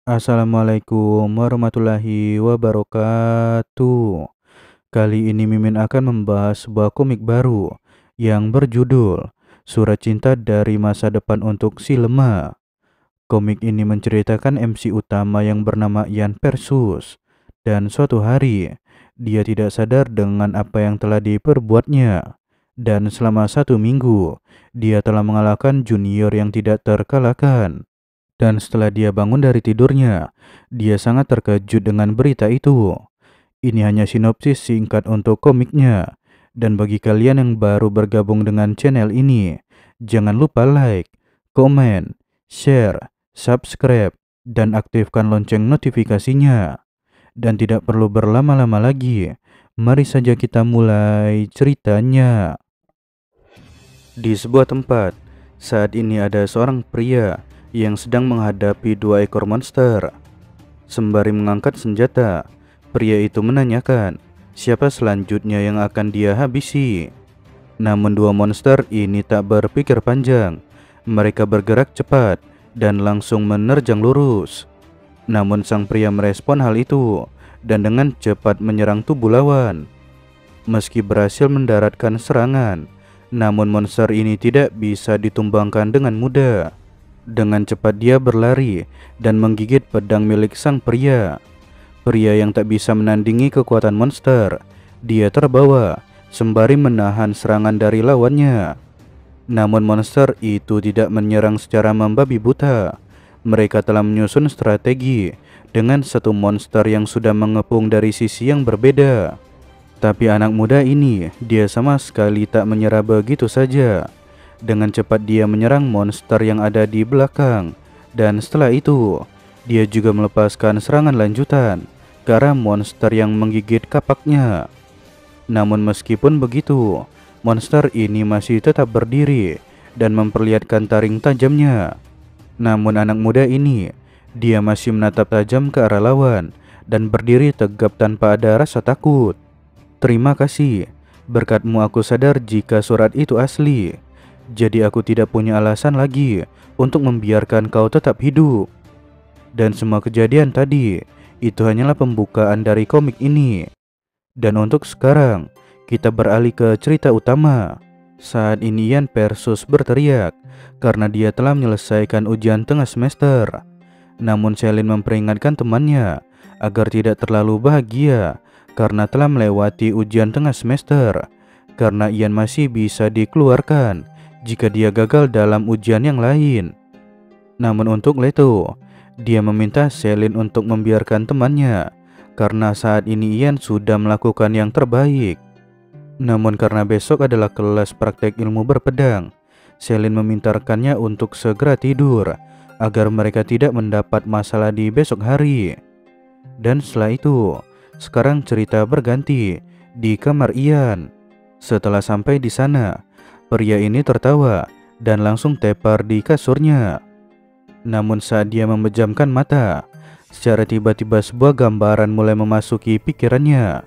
Assalamualaikum warahmatullahi wabarakatuh. Kali ini Mimin akan membahas sebuah komik baru yang berjudul Surat Cinta dari Masa Depan untuk Si Lemah. Komik ini menceritakan MC utama yang bernama Ian Persus, dan suatu hari dia tidak sadar dengan apa yang telah diperbuatnya. Dan selama 1 minggu, dia telah mengalahkan junior yang tidak terkalahkan. Dan setelah dia bangun dari tidurnya, dia sangat terkejut dengan berita itu. Ini hanya sinopsis singkat untuk komiknya. Dan bagi kalian yang baru bergabung dengan channel ini, jangan lupa like, komen, share, subscribe, dan aktifkan lonceng notifikasinya. Dan tidak perlu berlama-lama lagi, mari saja kita mulai ceritanya. Di sebuah tempat, saat ini ada seorang pria yang sedang menghadapi 2 ekor monster. Sembari mengangkat senjata, pria itu menanyakan siapa selanjutnya yang akan dia habisi. Namun 2 monster ini tak berpikir panjang. Mereka bergerak cepat dan langsung menerjang lurus. Namun sang pria merespon hal itu dan dengan cepat menyerang tubuh lawan. Meski berhasil mendaratkan serangan, namun monster ini tidak bisa ditumbangkan dengan mudah. Dengan cepat dia berlari dan menggigit pedang milik sang pria. Pria yang tak bisa menandingi kekuatan monster, dia terbawa sembari menahan serangan dari lawannya. Namun monster itu tidak menyerang secara membabi buta. Mereka telah menyusun strategi dengan satu monster yang sudah mengepung dari sisi yang berbeda. Tapi anak muda ini, dia sama sekali tak menyerah begitu saja. Dengan cepat dia menyerang monster yang ada di belakang. Dan setelah itu, dia juga melepaskan serangan lanjutan ke arah monster yang menggigit kapaknya. Namun meskipun begitu, monster ini masih tetap berdiri dan memperlihatkan taring tajamnya. Namun anak muda ini, dia masih menatap tajam ke arah lawan dan berdiri tegap tanpa ada rasa takut. Terima kasih, berkatmu aku sadar jika surat itu asli. Jadi aku tidak punya alasan lagi untuk membiarkan kau tetap hidup. Dan semua kejadian tadi, itu hanyalah pembukaan dari komik ini. Dan untuk sekarang, kita beralih ke cerita utama. Saat ini Ian Persus berteriak karena dia telah menyelesaikan ujian tengah semester. Namun Celine memperingatkan temannya agar tidak terlalu bahagia karena telah melewati ujian tengah semester. Karena Ian masih bisa dikeluarkan jika dia gagal dalam ujian yang lain. Namun untuk Leto, dia meminta Celine untuk membiarkan temannya karena saat ini Ian sudah melakukan yang terbaik. Namun karena besok adalah kelas praktek ilmu berpedang, Celine memintakannya untuk segera tidur agar mereka tidak mendapat masalah di besok hari. Dan setelah itu, sekarang cerita berganti di kamar Ian. Setelah sampai di sana, pria ini tertawa dan langsung tepar di kasurnya. Namun saat dia memejamkan mata, secara tiba-tiba sebuah gambaran mulai memasuki pikirannya.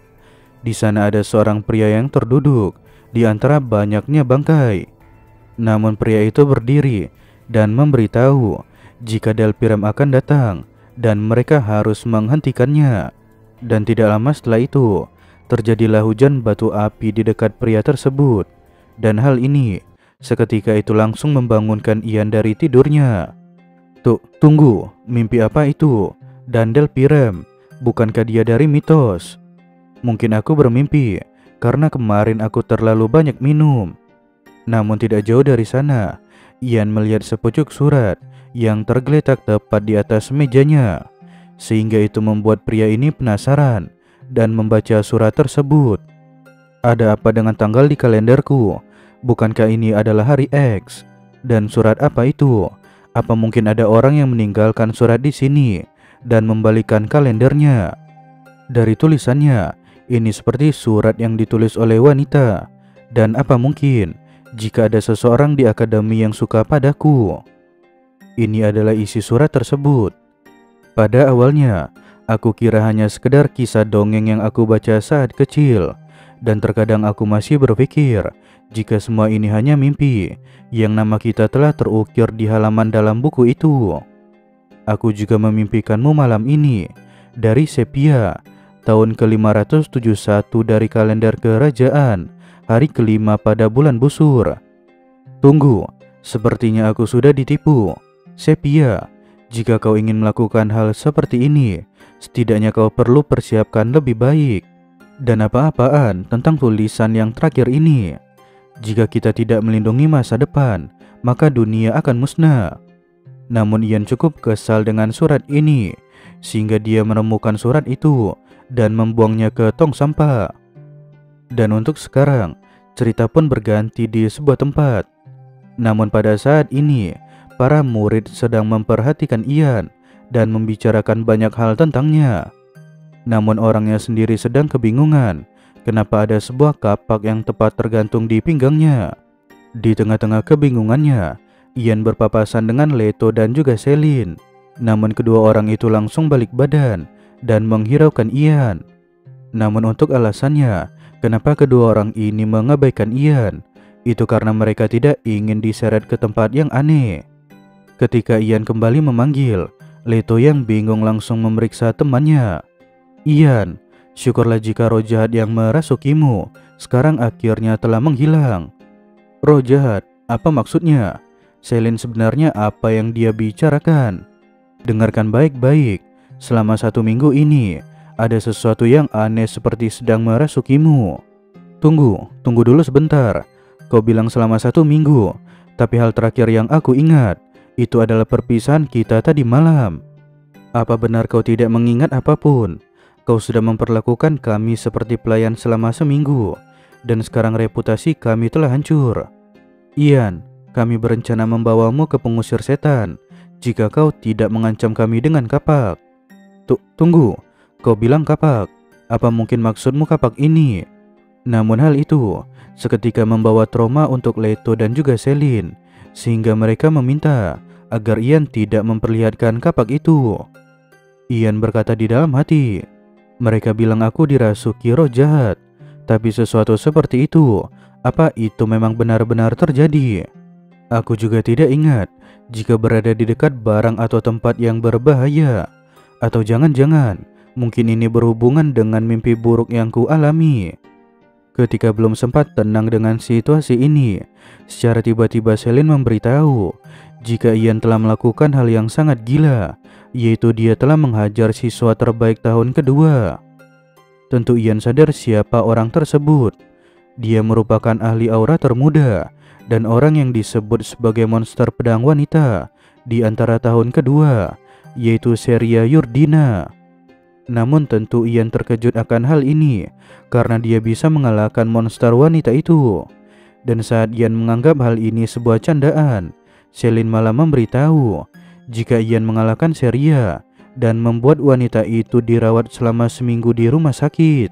Di sana ada seorang pria yang terduduk di antara banyaknya bangkai. Namun pria itu berdiri dan memberitahu jika Delpiram akan datang dan mereka harus menghentikannya. Dan tidak lama setelah itu, terjadilah hujan batu api di dekat pria tersebut. Dan hal ini seketika itu langsung membangunkan Ian dari tidurnya. Tunggu, mimpi apa itu? Dan Delpiram, bukankah dia dari mitos? Mungkin aku bermimpi karena kemarin aku terlalu banyak minum. Namun tidak jauh dari sana, Ian melihat sepucuk surat yang tergeletak tepat di atas mejanya. Sehingga itu membuat pria ini penasaran dan membaca surat tersebut. Ada apa dengan tanggal di kalenderku? Bukankah ini adalah hari X? Dan surat apa itu? Apa mungkin ada orang yang meninggalkan surat di sini dan membalikan kalendernya? Dari tulisannya, ini seperti surat yang ditulis oleh wanita. Dan apa mungkin jika ada seseorang di akademi yang suka padaku? Ini adalah isi surat tersebut. Pada awalnya, aku kira hanya sekedar kisah dongeng yang aku baca saat kecil. Dan terkadang aku masih berpikir jika semua ini hanya mimpi yang nama kita telah terukir di halaman dalam buku itu. Aku juga memimpikanmu malam ini dari Sepia, tahun ke-571 dari kalender kerajaan, hari kelima pada bulan Busur. Tunggu, sepertinya aku sudah ditipu. Sepia, jika kau ingin melakukan hal seperti ini, setidaknya kau perlu persiapkan lebih baik. Dan apa-apaan tentang tulisan yang terakhir ini? Jika kita tidak melindungi masa depan, maka dunia akan musnah. Namun Ian cukup kesal dengan surat ini, sehingga dia menemukan surat itu dan membuangnya ke tong sampah. Dan untuk sekarang, cerita pun berganti di sebuah tempat. Namun pada saat ini, para murid sedang memperhatikan Ian dan membicarakan banyak hal tentangnya. Namun orangnya sendiri sedang kebingungan kenapa ada sebuah kapak yang tepat tergantung di pinggangnya. Di tengah-tengah kebingungannya, Ian berpapasan dengan Leto dan juga Selin. Namun kedua orang itu langsung balik badan dan menghiraukan Ian. Namun untuk alasannya, kenapa kedua orang ini mengabaikan Ian, itu karena mereka tidak ingin diseret ke tempat yang aneh. Ketika Ian kembali memanggil, Leto yang bingung langsung memeriksa temannya. Ian, syukurlah jika roh jahat yang merasukimu sekarang akhirnya telah menghilang. Roh jahat, apa maksudnya? Selin, sebenarnya apa yang dia bicarakan? Dengarkan baik-baik. Selama 1 minggu ini, ada sesuatu yang aneh seperti sedang merasukimu. Tunggu dulu sebentar. Kau bilang selama 1 minggu, tapi hal terakhir yang aku ingat, itu adalah perpisahan kita tadi malam. Apa benar kau tidak mengingat apapun? Kau sudah memperlakukan kami seperti pelayan selama seminggu, dan sekarang reputasi kami telah hancur. Ian, kami berencana membawamu ke pengusir setan jika kau tidak mengancam kami dengan kapak. Tunggu, kau bilang kapak. Apa mungkin maksudmu kapak ini? Namun hal itu seketika membawa trauma untuk Leto dan juga Selin, sehingga mereka meminta agar Ian tidak memperlihatkan kapak itu. Ian berkata di dalam hati, mereka bilang aku dirasuki roh jahat, tapi sesuatu seperti itu, apa itu memang benar-benar terjadi? Aku juga tidak ingat jika berada di dekat barang atau tempat yang berbahaya. Atau jangan-jangan mungkin ini berhubungan dengan mimpi buruk yang ku alami. Ketika belum sempat tenang dengan situasi ini, secara tiba-tiba Selin memberitahu jika Ian telah melakukan hal yang sangat gila, yaitu dia telah menghajar siswa terbaik tahun kedua. Tentu Ian sadar siapa orang tersebut. Dia merupakan ahli aura termuda dan orang yang disebut sebagai monster pedang wanita di antara tahun kedua, yaitu Seria Yurdina. Namun tentu Ian terkejut akan hal ini karena dia bisa mengalahkan monster wanita itu. Dan saat Ian menganggap hal ini sebuah candaan, Selin malah memberitahu jika Ian mengalahkan Seria dan membuat wanita itu dirawat selama seminggu di rumah sakit.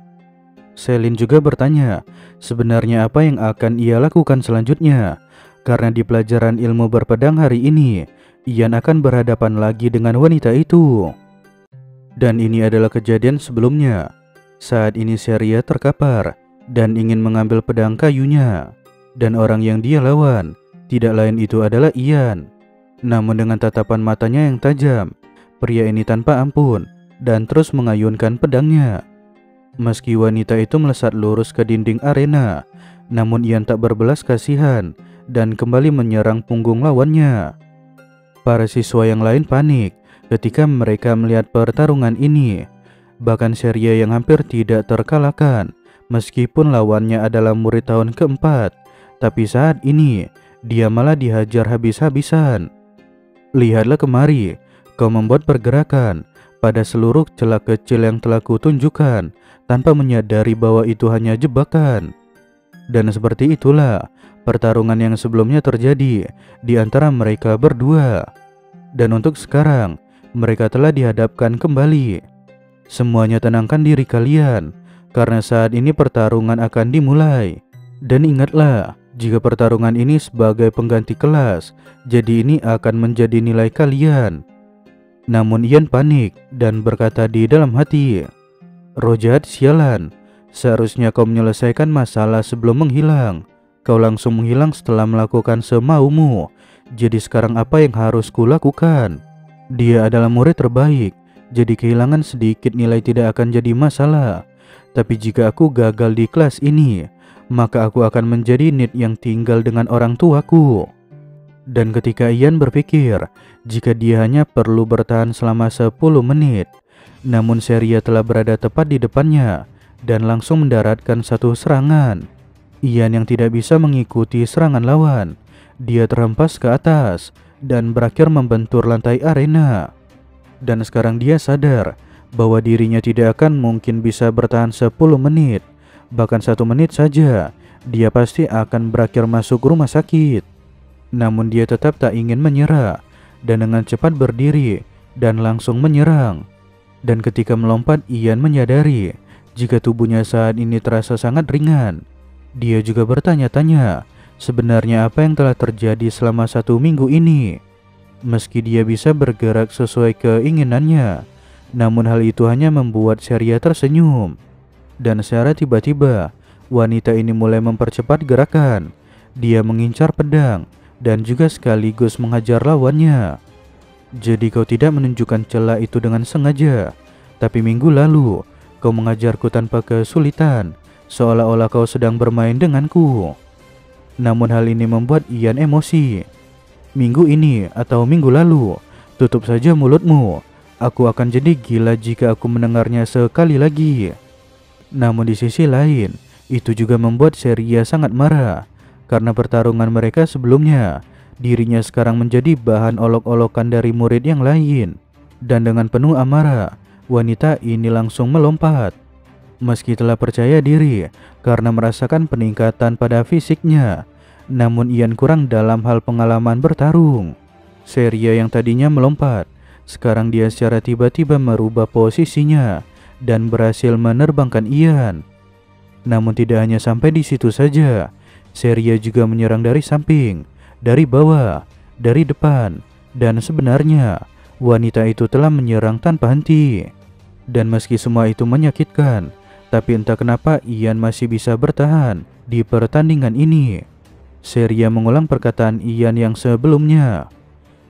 Selin juga bertanya sebenarnya apa yang akan ia lakukan selanjutnya, karena di pelajaran ilmu berpedang hari ini Ian akan berhadapan lagi dengan wanita itu. Dan ini adalah kejadian sebelumnya. Saat ini Seria terkapar dan ingin mengambil pedang kayunya, dan orang yang dia lawan tidak lain itu adalah Ian. Namun dengan tatapan matanya yang tajam, pria ini tanpa ampun dan terus mengayunkan pedangnya. Meski wanita itu melesat lurus ke dinding arena, namun Ian tak berbelas kasihan dan kembali menyerang punggung lawannya. Para siswa yang lain panik ketika mereka melihat pertarungan ini. Bahkan Seria yang hampir tidak terkalahkan, meskipun lawannya adalah murid tahun keempat, tapi saat ini dia malah dihajar habis-habisan. Lihatlah kemari, kau membuat pergerakan pada seluruh celah kecil yang telah kutunjukkan tanpa menyadari bahwa itu hanya jebakan. Dan seperti itulah pertarungan yang sebelumnya terjadi di antara mereka berdua. Dan untuk sekarang, mereka telah dihadapkan kembali. Semuanya tenangkan diri kalian, karena saat ini pertarungan akan dimulai. Dan ingatlah, jika pertarungan ini sebagai pengganti kelas, jadi ini akan menjadi nilai kalian. Namun Ian panik dan berkata di dalam hati, roh jahat sialan, seharusnya kau menyelesaikan masalah sebelum menghilang. Kau langsung menghilang setelah melakukan semaumu. Jadi sekarang apa yang harus kulakukan? Dia adalah murid terbaik, jadi kehilangan sedikit nilai tidak akan jadi masalah. Tapi jika aku gagal di kelas ini, maka aku akan menjadi nit yang tinggal dengan orang tuaku. Dan ketika Ian berpikir jika dia hanya perlu bertahan selama 10 menit, namun Seria telah berada tepat di depannya dan langsung mendaratkan satu serangan. Ian yang tidak bisa mengikuti serangan lawan, dia terhempas ke atas dan berakhir membentur lantai arena. Dan sekarang dia sadar bahwa dirinya tidak akan mungkin bisa bertahan 10 menit. Bahkan 1 menit saja, dia pasti akan berakhir masuk rumah sakit. Namun dia tetap tak ingin menyerah dan dengan cepat berdiri dan langsung menyerang. Dan ketika melompat, Ian menyadari jika tubuhnya saat ini terasa sangat ringan. Dia juga bertanya-tanya sebenarnya apa yang telah terjadi selama 1 minggu ini. Meski dia bisa bergerak sesuai keinginannya, namun hal itu hanya membuat Seria tersenyum. Dan secara tiba-tiba, wanita ini mulai mempercepat gerakan. Dia mengincar pedang dan juga sekaligus menghajar lawannya. Jadi kau tidak menunjukkan celah itu dengan sengaja, tapi minggu lalu kau mengajarku tanpa kesulitan, seolah-olah kau sedang bermain denganku. Namun hal ini membuat Ian emosi. Minggu ini atau minggu lalu, tutup saja mulutmu. Aku akan jadi gila jika aku mendengarnya sekali lagi. Namun di sisi lain, itu juga membuat Seria sangat marah. Karena pertarungan mereka sebelumnya, dirinya sekarang menjadi bahan olok-olokan dari murid yang lain. Dan dengan penuh amarah, wanita ini langsung melompat. Meski telah percaya diri karena merasakan peningkatan pada fisiknya, namun Ian kurang dalam hal pengalaman bertarung. Seria yang tadinya melompat, sekarang dia secara tiba-tiba merubah posisinya dan berhasil menerbangkan Ian. Namun tidak hanya sampai di situ saja, Seria juga menyerang dari samping, dari bawah, dari depan, dan sebenarnya wanita itu telah menyerang tanpa henti. Dan meski semua itu menyakitkan, tapi entah kenapa Ian masih bisa bertahan di pertandingan ini. Seria mengulang perkataan Ian yang sebelumnya.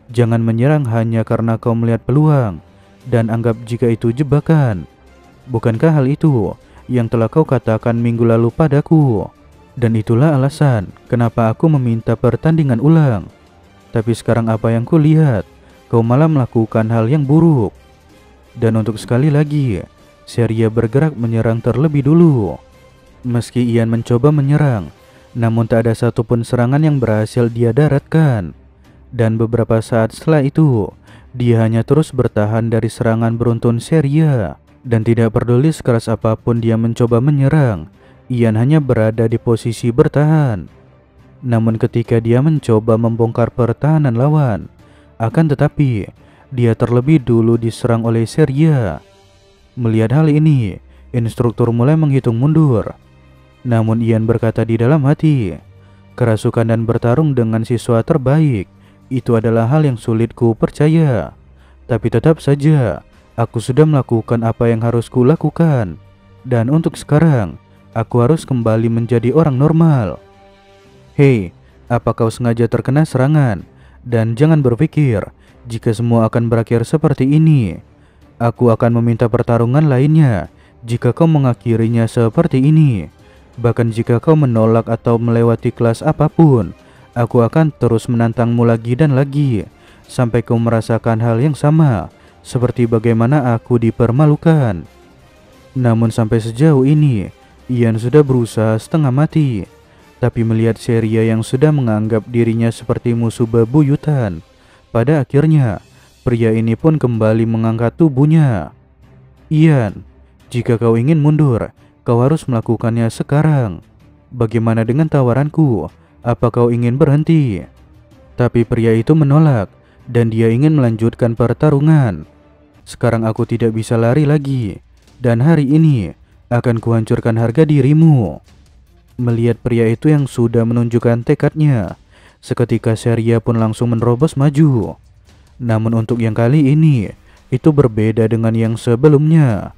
Jangan menyerang hanya karena kau melihat peluang dan anggap jika itu jebakan. Bukankah hal itu yang telah kau katakan minggu lalu padaku? Dan itulah alasan kenapa aku meminta pertandingan ulang. Tapi sekarang apa yang kulihat, kau malah melakukan hal yang buruk. Dan untuk sekali lagi, Seria bergerak menyerang terlebih dulu. Meski Ian mencoba menyerang, namun tak ada satupun serangan yang berhasil dia daratkan. Dan beberapa saat setelah itu, dia hanya terus bertahan dari serangan beruntun Seria. Dan tidak peduli sekeras apapun dia mencoba menyerang, Ian hanya berada di posisi bertahan. Namun ketika dia mencoba membongkar pertahanan lawan, akan tetapi dia terlebih dulu diserang oleh Seria. Melihat hal ini, instruktur mulai menghitung mundur. Namun Ian berkata di dalam hati, kerasukan dan bertarung dengan siswa terbaik, itu adalah hal yang sulit ku percaya. Tapi tetap saja, aku sudah melakukan apa yang harus ku lakukan. Dan untuk sekarang, aku harus kembali menjadi orang normal. Hei, apa kau sengaja terkena serangan? Dan jangan berpikir jika semua akan berakhir seperti ini. Aku akan meminta pertarungan lainnya jika kau mengakhirinya seperti ini. Bahkan jika kau menolak atau melewati kelas apapun, aku akan terus menantangmu lagi dan lagi sampai kau merasakan hal yang sama seperti bagaimana aku dipermalukan. Namun sampai sejauh ini, Ian sudah berusaha setengah mati. Tapi melihat Seria yang sudah menganggap dirinya seperti musuh bebuyutan, pada akhirnya pria ini pun kembali mengangkat tubuhnya. Ian, jika kau ingin mundur, kau harus melakukannya sekarang. Bagaimana dengan tawaranku? Apa kau ingin berhenti? Tapi pria itu menolak dan dia ingin melanjutkan pertarungan. Sekarang aku tidak bisa lari lagi, dan hari ini akan kuhancurkan harga dirimu. Melihat pria itu yang sudah menunjukkan tekadnya, seketika Seria pun langsung menerobos maju. Namun untuk yang kali ini, itu berbeda dengan yang sebelumnya.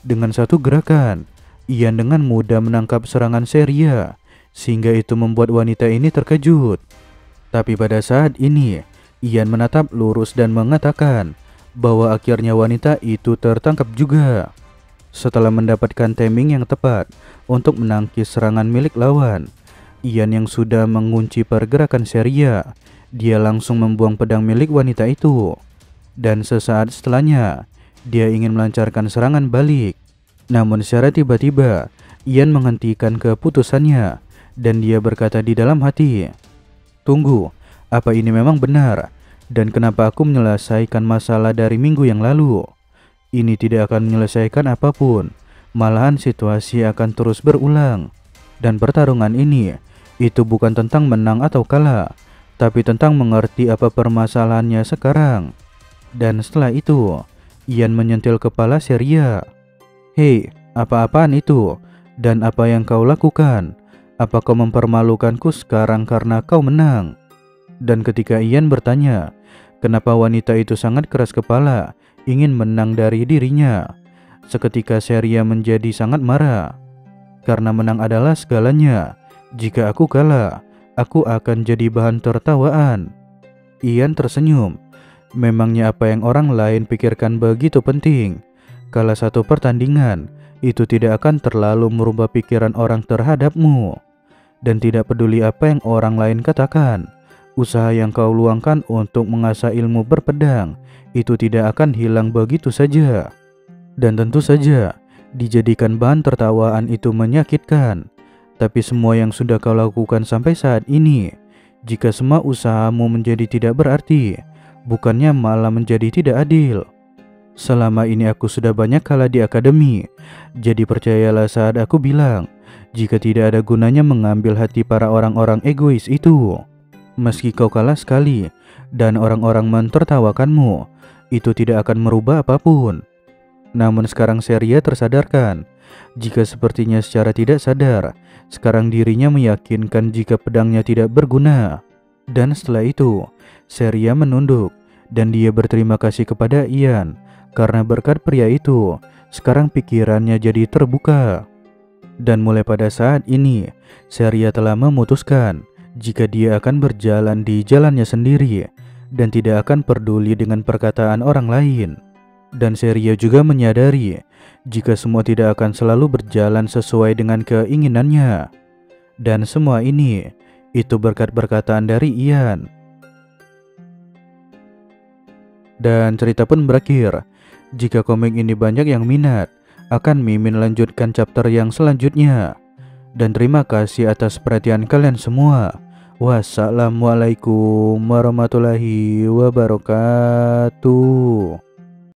Dengan satu gerakan, Ian dengan mudah menangkap serangan Seria, sehingga itu membuat wanita ini terkejut. Tapi pada saat ini, Ian menatap lurus dan mengatakan bahwa akhirnya wanita itu tertangkap juga. Setelah mendapatkan timing yang tepat untuk menangkis serangan milik lawan, Ian yang sudah mengunci pergerakan Seria, dia langsung membuang pedang milik wanita itu. Dan sesaat setelahnya, dia ingin melancarkan serangan balik. Namun secara tiba-tiba, Ian menghentikan keputusannya dan dia berkata di dalam hati, "Tunggu, apa ini memang benar? Dan kenapa aku menyelesaikan masalah dari minggu yang lalu? Ini tidak akan menyelesaikan apapun, malahan situasi akan terus berulang. Dan pertarungan ini, itu bukan tentang menang atau kalah, tapi tentang mengerti apa permasalahannya sekarang." Dan setelah itu, Ian menyentil kepala Seria. "Hei, apa-apaan itu? Dan apa yang kau lakukan? Apa kau mempermalukanku sekarang karena kau menang?" Dan ketika Ian bertanya, kenapa wanita itu sangat keras kepala, ingin menang dari dirinya, seketika Seria menjadi sangat marah. "Karena menang adalah segalanya. Jika aku kalah, aku akan jadi bahan tertawaan." Ian tersenyum. Memangnya apa yang orang lain pikirkan begitu penting? Kalah satu pertandingan, itu tidak akan terlalu merubah pikiran orang terhadapmu. Dan tidak peduli apa yang orang lain katakan, usaha yang kau luangkan untuk mengasah ilmu berpedang, itu tidak akan hilang begitu saja. Dan tentu saja, dijadikan bahan tertawaan itu menyakitkan. Tapi semua yang sudah kau lakukan sampai saat ini, jika semua usahamu menjadi tidak berarti, bukannya malah menjadi tidak adil. Selama ini aku sudah banyak kalah di akademi, jadi percayalah saat aku bilang, jika tidak ada gunanya mengambil hati para orang-orang egois itu. Meski kau kalah sekali, dan orang-orang mentertawakanmu, itu tidak akan merubah apapun. Namun sekarang Seria tersadarkan, jika sepertinya secara tidak sadar, sekarang dirinya meyakinkan jika pedangnya tidak berguna. Dan setelah itu, Seria menunduk dan dia berterima kasih kepada Ian karena berkat pria itu, sekarang pikirannya jadi terbuka. Dan mulai pada saat ini, Seria telah memutuskan jika dia akan berjalan di jalannya sendiri dan tidak akan peduli dengan perkataan orang lain. Dan Seria juga menyadari jika semua tidak akan selalu berjalan sesuai dengan keinginannya. Dan semua ini, itu berkat perkataan dari Ian. Dan cerita pun berakhir. Jika komik ini banyak yang minat, akan Mimin lanjutkan chapter yang selanjutnya. Dan terima kasih atas perhatian kalian semua. Wassalamualaikum warahmatullahi wabarakatuh.